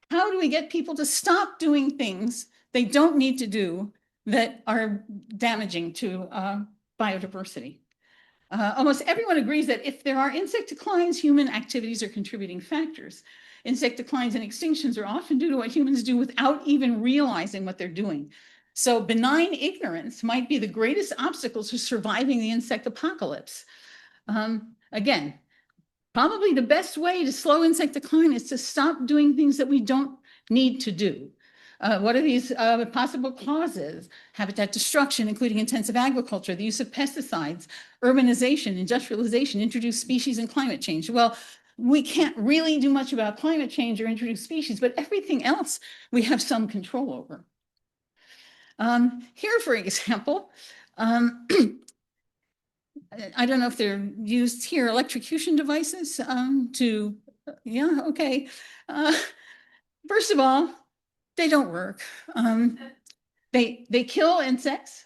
how do we get people to stop doing things they don't need to do that are damaging to biodiversity? Almost everyone agrees that if there are insect declines, human activities are contributing factors. Insect declines and extinctions are often due to what humans do without even realizing what they're doing. So benign ignorance might be the greatest obstacle to surviving the insect apocalypse. Again, probably the best way to slow insect decline is to stop doing things that we don't need to do. What are these possible causes? Habitat destruction, including intensive agriculture, the use of pesticides, urbanization, industrialization, introduced species, and climate change. Well, we can't really do much about climate change or introduced species, but everything else we have some control over. Here, for example, I don't know if they're used here, electrocution devices yeah, okay. First of all, they don't work. They kill insects.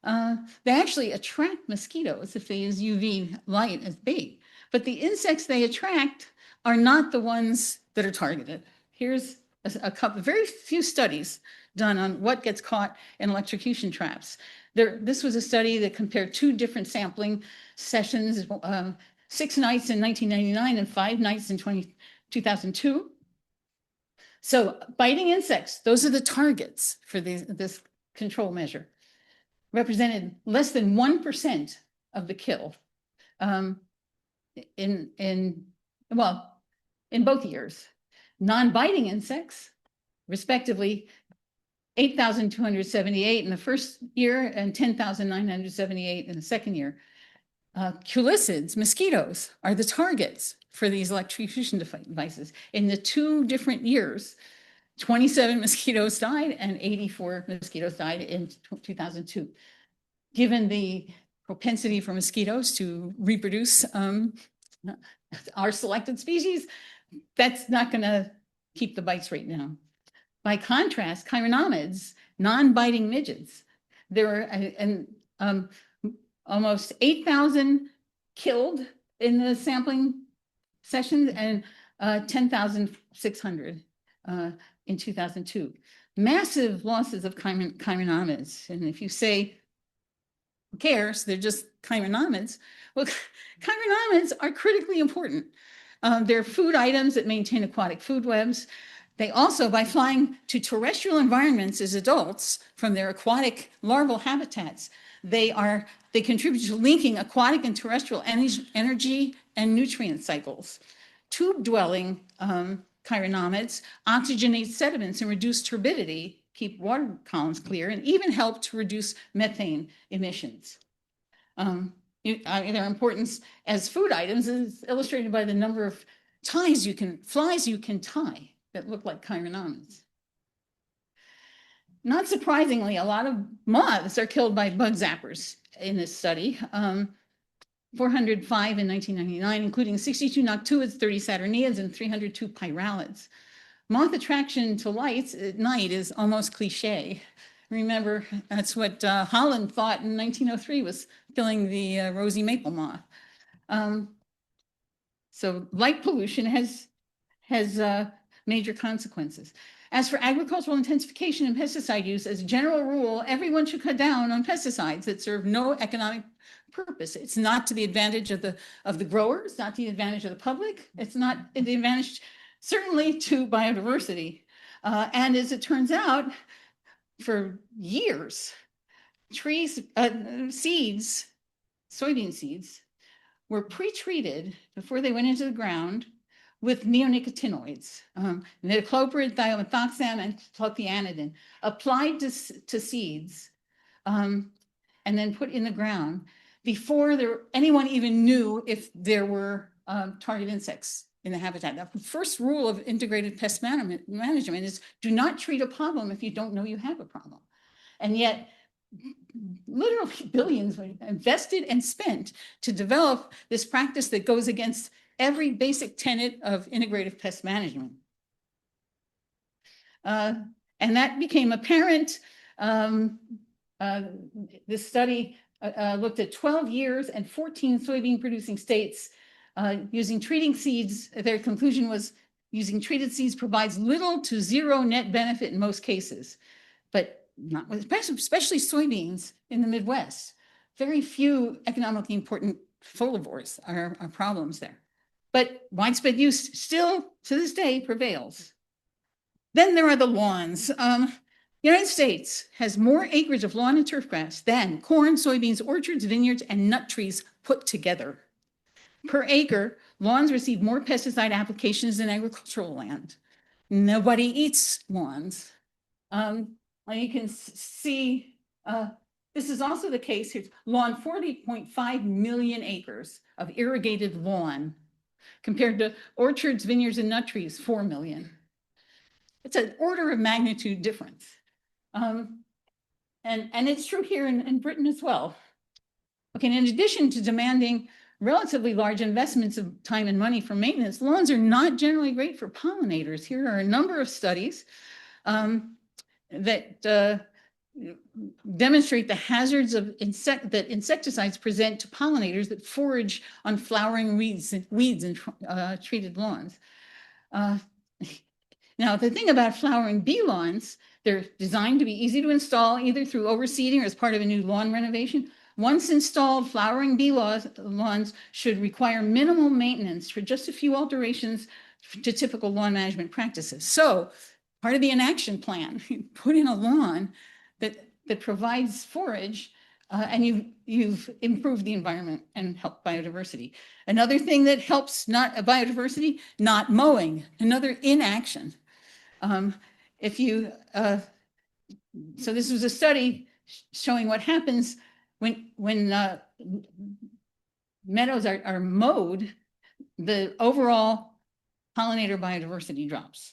They actually attract mosquitoes if they use UV light as bait. But the insects they attract are not the ones that are targeted. Here's a couple, very few studies done on what gets caught in electrocution traps. This was a study that compared 2 different sampling sessions, 6 nights in 1999 and 5 nights in 2002. So biting insects, those are the targets for this control measure, represented less than 1% of the kill in both years. Non-biting insects, respectively, 8,278 in the first year and 10,978 in the second year. Culicids, mosquitoes, are the targets for these electrocution devices. In the 2 different years, 27 mosquitoes died and 84 mosquitoes died in 2002. Given the propensity for mosquitoes to reproduce our selected species, that's not going to keep the bites rate down. By contrast, chironomids, non-biting midgets, there were almost 8,000 killed in the sampling sessions and 10,600 in 2002. Massive losses of chironomids. And if you say, who cares, they're just chironomids. Well, chironomids are critically important. They're food items that maintain aquatic food webs. They also, by flying to terrestrial environments as adults from their aquatic larval habitats, they contribute to linking aquatic and terrestrial energy and nutrient cycles. Tube-dwelling chironomids oxygenate sediments and reduce turbidity, keep water columns clear, and even help to reduce methane emissions. Their importance as food items is illustrated by the number of flies you can tie that look like chironomids. Not surprisingly, a lot of moths are killed by bug zappers in this study. 405 in 1999, including 62 noctuids, 30 saturniids, and 302 pyralids. Moth attraction to lights at night is almost cliche. Remember, that's what Holland thought in 1903 was killing the rosy maple moth. So light pollution has major consequences. As for agricultural intensification and pesticide use, as a general rule, everyone should cut down on pesticides that serve no economic purpose. It's not to the advantage of the growers, not to the advantage of the public. It's not the advantage, certainly, to biodiversity. And as it turns out, for years, soybean seeds were pre-treated before they went into the ground with neonicotinoids, metocloprid, thiomethoxam, and clothianidin, applied to seeds and then put in the ground before anyone even knew if there were target insects in the habitat. The first rule of integrated pest management is do not treat a problem if you don't know you have a problem. And yet, literally billions were invested and spent to develop this practice that goes against every basic tenet of integrative pest management. And that became apparent. This study looked at 12 years and 14 soybean producing states using treating seeds. Their conclusion was using treated seeds provides little to zero net benefit in most cases, but not with, especially soybeans in the Midwest. Very few economically important folivores are problems there. But widespread use still, to this day, prevails. Then there are the lawns. The United States has more acreage of lawn and turf grass than corn, soybeans, orchards, vineyards, and nut trees put together. Per acre, lawns receive more pesticide applications than agricultural land. Nobody eats lawns. You can see this is also the case. Here's lawn, 40.5 million acres of irrigated lawn compared to orchards, vineyards, and nut trees, 4 million. It's an order of magnitude difference. And it's true here in Britain as well. Okay, and in addition to demanding relatively large investments of time and money for maintenance, lawns are not generally great for pollinators. Here are a number of studies that demonstrate the hazards of that insecticides present to pollinators that forage on flowering weeds in treated lawns. Now, the thing about flowering bee lawns, they're designed to be easy to install either through overseeding or as part of a new lawn renovation. Once installed, flowering bee lawns should require minimal maintenance for just a few alterations to typical lawn management practices. So part of the inaction plan, you put in a lawn that provides forage, and you've improved the environment and helped biodiversity. Another thing that helps not biodiversity, not mowing, another inaction. So this was a study showing what happens when meadows are mowed, the overall pollinator biodiversity drops.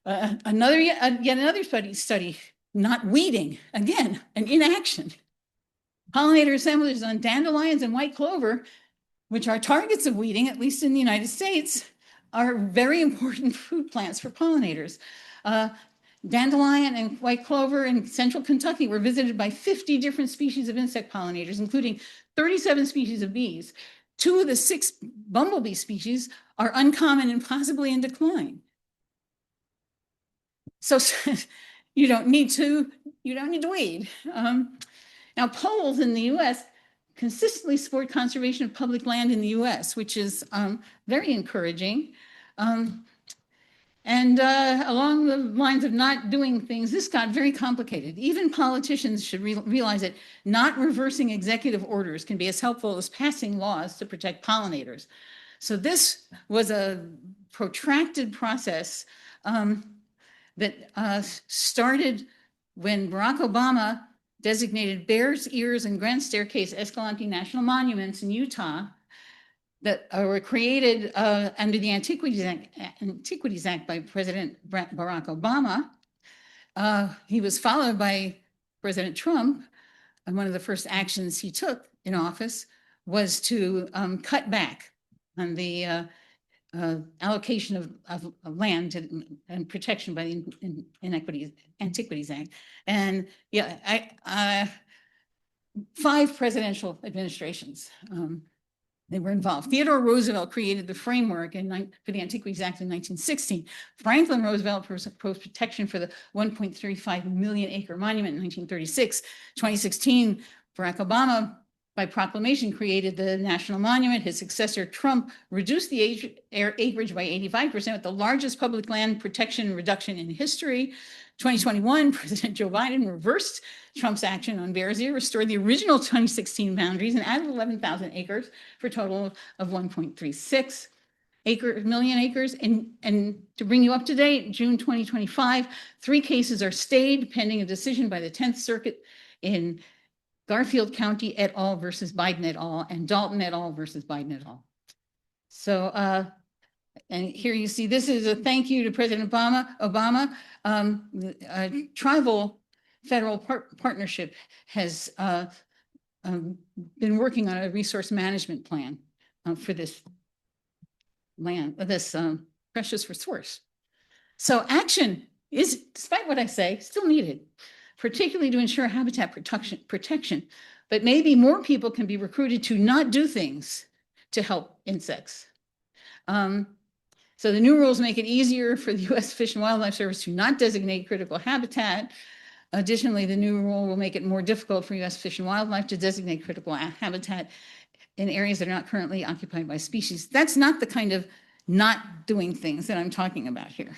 Yet another study, not weeding, again, an inaction. Pollinator assemblage on dandelions and white clover, which are targets of weeding, at least in the United States, are very important food plants for pollinators. Dandelion and white clover in central Kentucky were visited by 50 different species of insect pollinators, including 37 species of bees. 2 of the 6 bumblebee species are uncommon and possibly in decline. So you don't need to weed. Now, polls in the U.S. consistently support conservation of public land in the U.S., which is very encouraging. Along the lines of not doing things, this got very complicated. Even politicians should realize that not reversing executive orders can be as helpful as passing laws to protect pollinators. So this was a protracted process that started when Barack Obama designated Bears Ears and Grand Staircase Escalante National Monuments in Utah that were created under the Antiquities Act by President Barack Obama. He was followed by President Trump, and one of the first actions he took in office was to cut back on the allocation of land and protection by the Antiquities Act. And yeah, 5 presidential administrations they were involved. Theodore Roosevelt created the framework for the Antiquities Act in 1916. Franklin Roosevelt proposed protection for the 1.35 million acre monument in 1936. 2016, Barack Obama, by proclamation, created the national monument. His successor, Trump, reduced the acreage by 85%, with the largest public land protection reduction in history. 2021, President Joe Biden reversed Trump's action on Bears Ear, restored the original 2016 boundaries, and added 11,000 acres for a total of 1.36 million acres. And to bring you up to date, June 2025, 3 cases are stayed pending a decision by the 10th Circuit in Garfield County et al. Versus Biden et al. And Dalton et al. Versus Biden et al. So, and here you see, this is a thank you to President Obama. The tribal federal partnership has been working on a resource management plan for this land, this precious resource. So action is, despite what I say, still needed, particularly to ensure habitat protection. But maybe more people can be recruited to not do things to help insects. So the new rules make it easier for the U.S. Fish and Wildlife Service to not designate critical habitat. Additionally, the new rule will make it more difficult for U.S. Fish and Wildlife to designate critical habitat in areas that are not currently occupied by species. That's not the kind of not doing things that I'm talking about here.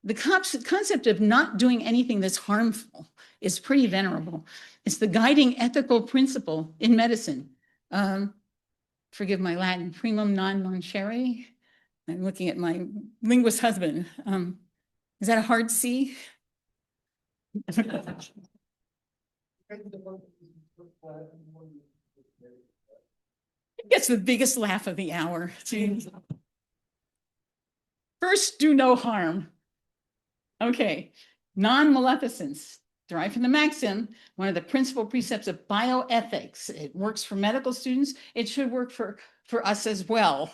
The concept of not doing anything that's harmful is pretty venerable. It's the guiding ethical principle in medicine. Forgive my Latin, primum non nocere. I'm looking at my linguist husband. Is that a hard C? It's the biggest laugh of the hour. First, do no harm. Okay, non-maleficence, derived from the maxim, one of the principal precepts of bioethics. It works for medical students. It should work for us as well.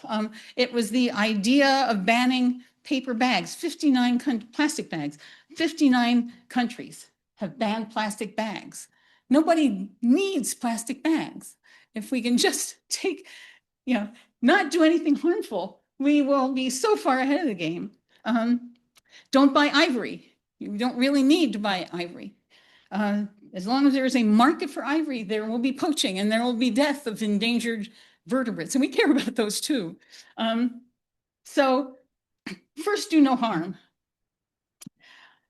It was the idea of banning paper bags, 59 plastic bags. 59 countries have banned plastic bags. Nobody needs plastic bags. If we can just take, not do anything harmful, we will be so far ahead of the game. Don't buy ivory. You don't really need to buy ivory. As long as there is a market for ivory, there will be poaching and there will be death of endangered vertebrates. And we care about those too. So first, do no harm.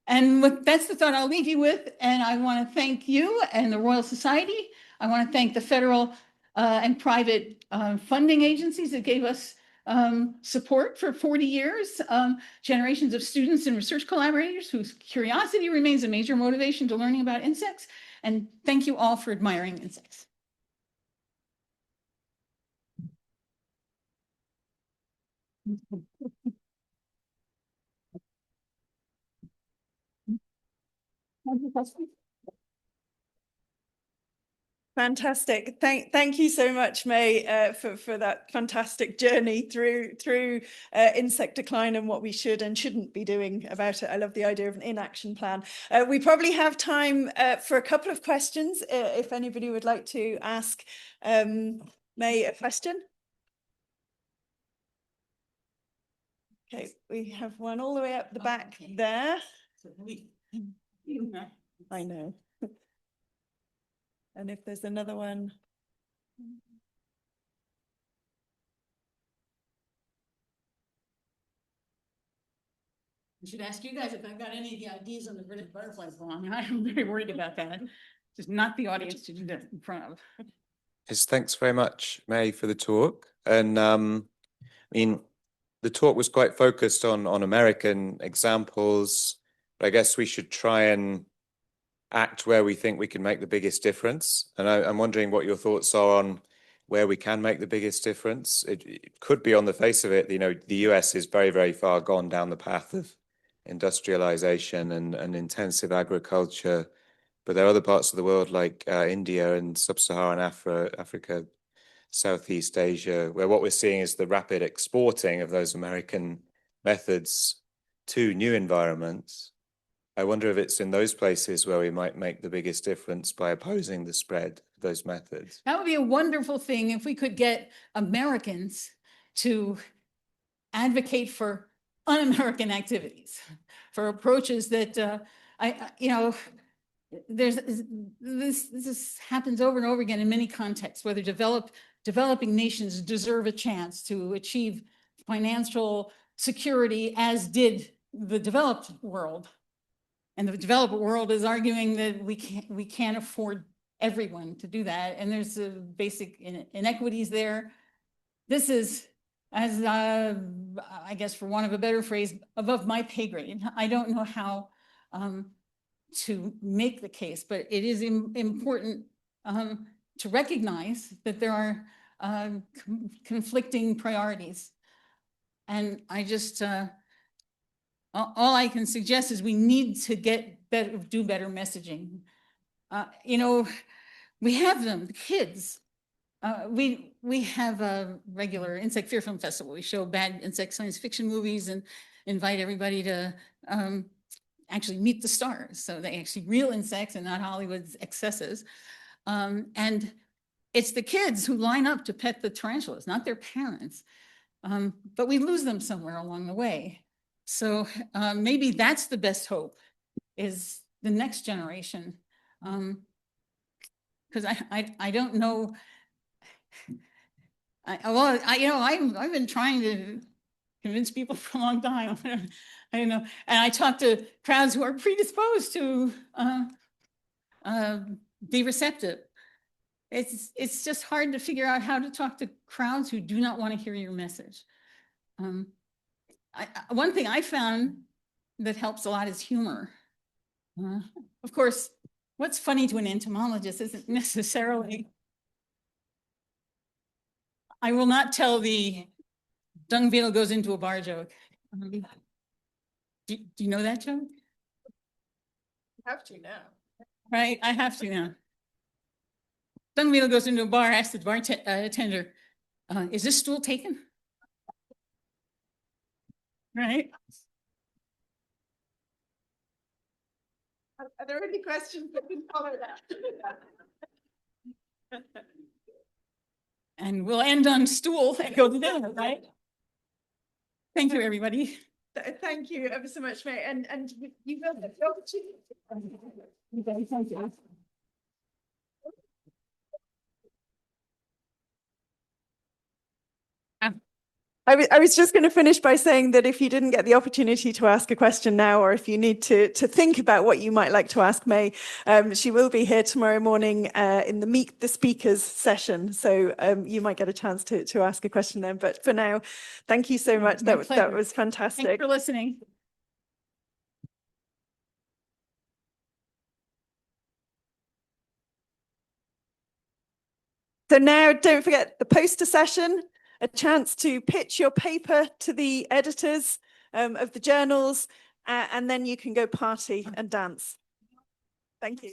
And that's the thought I'll leave you with. And I want to thank you and the Royal Society. I want to thank the federal and private funding agencies that gave us support for 40 years, generations of students and research collaborators whose curiosity remains a major motivation to learning about insects. And thank you all for admiring insects. Fantastic. Thank you so much, May, for that fantastic journey through insect decline and what we should and shouldn't be doing about it. I love the idea of an inaction plan. We probably have time for a couple of questions, if anybody would like to ask May a question. Okay, we have one all the way up the back there. I know. And if there's another one. I should ask you guys if I've got any of the ideas on the British butterflies wrong. I'm very worried about that. Just not the audience to do that in front of. Yes, thanks very much, May, for the talk. And I mean, the talk was quite focused on American examples, but I guess we should try and act where we think we can make the biggest difference. And I'm wondering what your thoughts are on where we can make the biggest difference. It could be on the face of it, the US is very, very far gone down the path of industrialization and intensive agriculture. But there are other parts of the world like India and sub-Saharan Africa, Southeast Asia, where what we're seeing is the rapid exporting of those American methods to new environments. I wonder if it's in those places where we might make the biggest difference by opposing the spread of those methods. That would be a wonderful thing if we could get Americans to advocate for un-American activities, for approaches that, this happens over and over again in many contexts, whether developing nations deserve a chance to achieve financial security as did the developed world. And the developed world is arguing that we can't afford everyone to do that. And there's basic inequities there. This is, as I guess for want of a better phrase, above my pay grade. I don't know how to make the case, but it is important to recognize that there are conflicting priorities. And I just, all I can suggest is we need to do better messaging. We have them, the kids. We have a regular Insect Fear Film Festival. We show bad insect science fiction movies and invite everybody to actually meet the stars. So they actually real insects and not Hollywood's excesses. And it's the kids who line up to pet the tarantulas, not their parents. But we lose them somewhere along the way. So maybe that's the best hope, is the next generation. Because I don't know. I've been trying to convince people for a long time. I don't know, and I talk to crowds who are predisposed to be receptive. It's just hard to figure out how to talk to crowds who do not want to hear your message. One thing I found that helps a lot is humor. Of course, what's funny to an entomologist isn't necessarily. I will not tell the dung beetle goes into a bar joke. Do you know that joke? You have to now. Right, I have to now. Dung beetle goes into a bar, asks the bartender, is this stool taken? Right? Are there any questions that can follow that? And we'll end on stool and go to dinner, right? Thank you, everybody. Thank you ever so much, May. And you will have the opportunity. Thank you. I was just going to finish by saying that if you didn't get the opportunity to ask a question now, or if you need to think about what you might like to ask May, she will be here tomorrow morning in the Meet the Speakers session. So you might get a chance to ask a question then. But for now, thank you so much. That was fantastic. Thanks for listening. So now don't forget the poster session. A chance to pitch your paper to the editors of the journals, and then you can go party and dance. Thank you.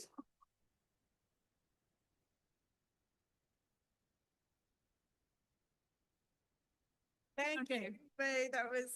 Thank you. That was